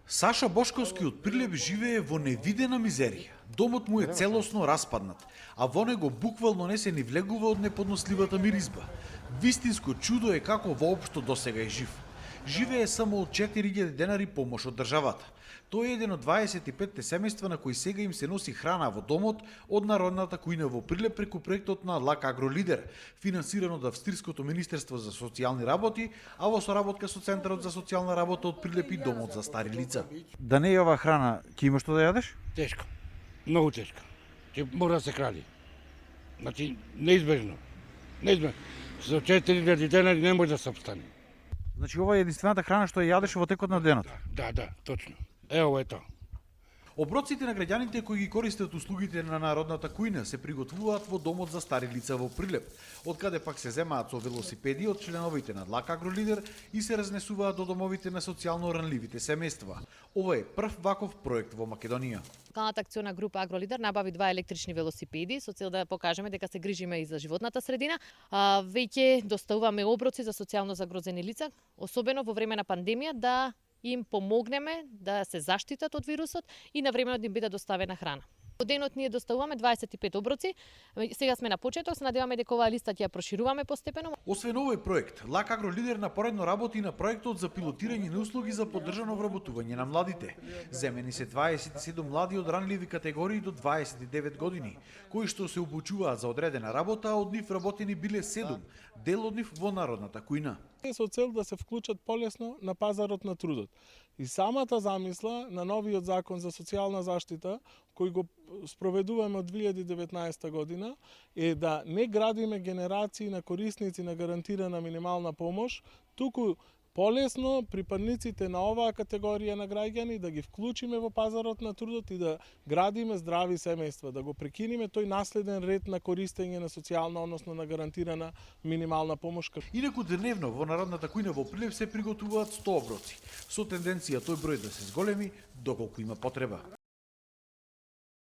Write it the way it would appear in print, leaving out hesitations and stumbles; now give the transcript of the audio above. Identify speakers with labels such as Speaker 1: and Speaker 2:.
Speaker 1: Саша Бошковски од Прилеп живее во невидена мизерија. Домот му е целосно распаднат, а во него буквално не се ни влегува од неподносливата миризба. Вистинско чудо е како воопшто досега е жив. Живее само од 4000 денари помош од државата. Тој е еден од 25 семејства на кои сега им се носи храна во домот од Народната кујна во Прилеп преку проектот на Лак Агролидер, финансиран од Австриското министерство за социјални работи, а во соработка со Центарот за социјална работа од Прилеп и Домот за стари лица. Да не е ова храна, ќе имаш што да јадеш?
Speaker 2: Тешко, многу тешко. Ќе мора да се кради. Значи, неизбежно. Неизбежно. За 4000 денари не може да се обстане.
Speaker 1: Значи ова е единствената храна што ја јадеш во текот на денот?
Speaker 2: Да, точно. Ево е тоа.
Speaker 1: Оброците на граѓаните кои ги користат услугите на Народната кујна се приготвуваат во Домот за стари лица во Прилеп, откаде пак се земаат со велосипеди од членовите на Лак Агролидер и се разнесуваат до домовите на социјално ранливите семејства. Ова е прв ваков проект во Македонија.
Speaker 3: Локалната акционна група Агролидер набави 2 електрични велосипеди со цел да покажеме дека се грижиме и за животната средина. Веќе доставуваме оброци за социјално загрозени лица, особено во време на пандемија, да им помогнеме да се заштитат од вирусот и навремено да им биде доставена храна. Во денот ние доставуваме 25 оброци. Сега сме на почеток, се надеваме дека оваа листа ќе ја прошируваме постепено.
Speaker 1: Освен овој проект, Лак Агролидер напоредно работи на проектот за пилотирање на услуги за поддржано вработување на младите. Земени се 27 млади од ранливи категории до 29 години, кои што се обучуваат за одредена работа, а од нив работени биле 7, дел од нив во Народната кујна.
Speaker 4: Со цел да се вклучат полесно на пазарот на трудот. И самата замисла на новиот закон за социјална заштита, кој го спроведуваме од 2019 година, е да не градиме генерации на корисници на гарантирана минимална помош, туку полесно припадниците на оваа категорија на граѓани да ги вклучиме во пазарот на трудот и да градиме здрави семејства, да го прекинеме тој наследен ред на користење на социјална, односно на гарантирана минимална помош.
Speaker 1: Инаку дневно во Народната кујна во Прилеп се приготвуваат 100 оброци, со тенденција тој број да се зголеми доколку има потреба.